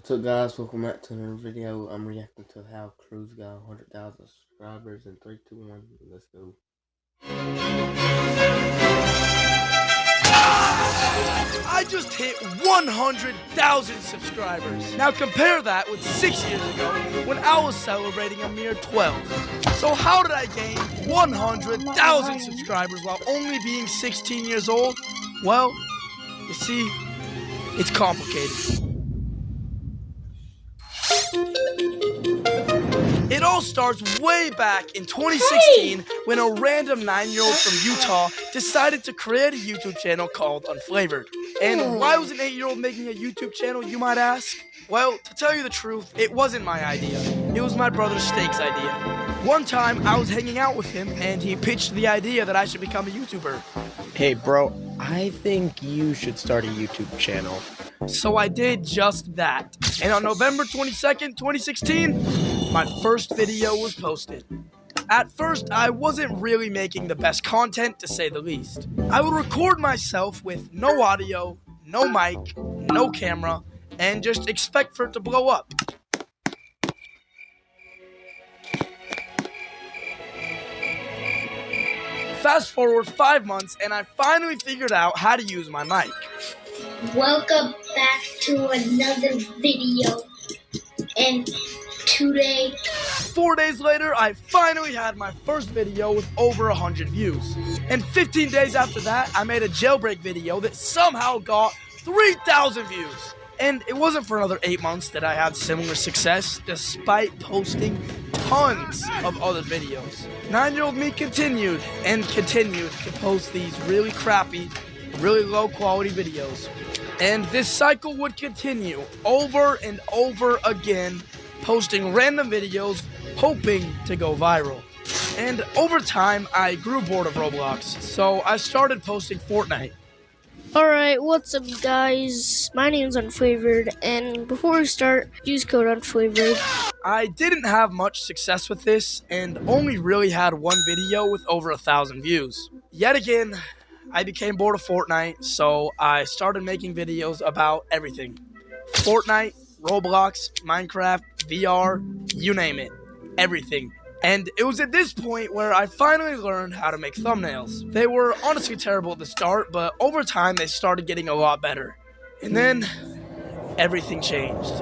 What's up, guys? Welcome back to another video. I'm reacting to how Cruz got 100,000 subscribers in 3, 2, 1. Let's go. I just hit 100,000 subscribers. Now compare that with 6 years ago when I was celebrating a mere 12. So how did I gain 100,000 subscribers while only being 16 years old? Well, you see, it's complicated. It all starts way back in 2016 when a random 9-year-old from Utah decided to create a YouTube channel called Unflavored. And why was an 8-year-old making a YouTube channel, you might ask? Well, to tell you the truth, it wasn't my idea. It was my brother Steak's idea. One time, I was hanging out with him and he pitched the idea that I should become a YouTuber. Hey bro, I think you should start a YouTube channel. So I did just that. And on November 22nd, 2016, my first video was posted. At first, I wasn't really making the best content, to say the least. I would record myself with no audio, no mic, no camera, and just expect for it to blow up. Fast forward 5 months, and I finally figured out how to use my mic. Welcome back to another video, and today 4 days later, I finally had my first video with over 100 views. And 15 days after that, I made a jailbreak video that somehow got 3,000 views. And it wasn't for another 8 months that I had similar success, despite posting tons of other videos. 9-year-old me continued to post these really crappy, really low quality videos. And this cycle would continue over and over again, posting random videos, hoping to go viral. And over time, I grew bored of Roblox, so I started posting Fortnite. Alright, what's up guys? My name's Unflavored, and before we start, use code Unflavored. I didn't have much success with this, and only really had one video with over 1,000 views. Yet again, I became bored of Fortnite, so I started making videos about everything. Fortnite, Roblox, Minecraft, VR, you name it. Everything. And it was at this point where I finally learned how to make thumbnails. They were honestly terrible at the start, but over time they started getting a lot better. And then, everything changed.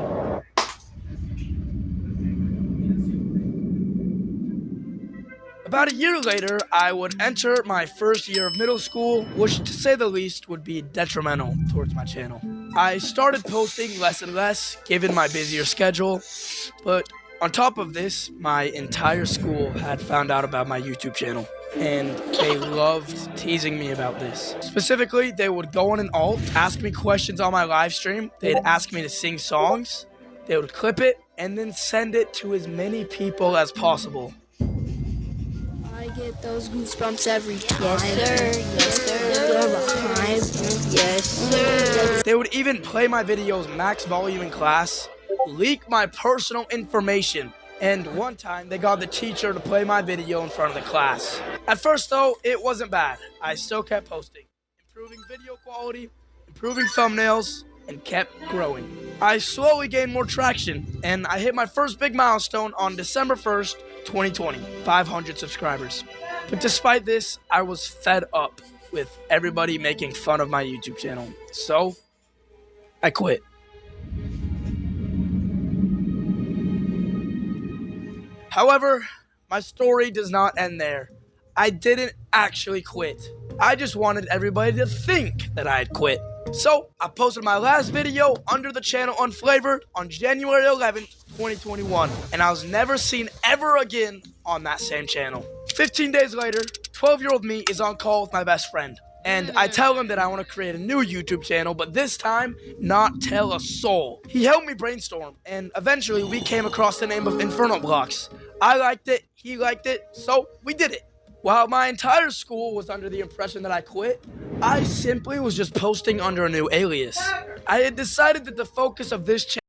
About a year later, I would enter my first year of middle school, which to say the least would be detrimental towards my channel. I started posting less and less, given my busier schedule, but on top of this, my entire school had found out about my YouTube channel, and they loved teasing me about this. Specifically, they would go on an alt, ask me questions on my live stream, they'd ask me to sing songs, they would clip it, and then send it to as many people as possible. I get those goosebumps every time. Yes, sir. They would even play my videos max volume in class, leak my personal information, and one time they got the teacher to play my video in front of the class. At first though, it wasn't bad. I still kept posting, improving video quality, improving thumbnails, and kept growing. I slowly gained more traction, and I hit my first big milestone on December 1st, 2020, 500 subscribers. But despite this, I was fed up with everybody making fun of my YouTube channel, so I quit. However, my story does not end there. I didn't actually quit. I just wanted everybody to think that I had quit. So, I posted my last video under the channel Unflavored on January 11th, 2021, and I was never seen ever again on that same channel. 15 days later, 12-year-old me is on call with my best friend, and I tell him that I want to create a new YouTube channel, but this time, not tell a soul. He helped me brainstorm, and eventually we came across the name of Inferno Blocks. I liked it, he liked it, so we did it. While my entire school was under the impression that I quit, I simply was just posting under a new alias. I had decided that the focus of this channel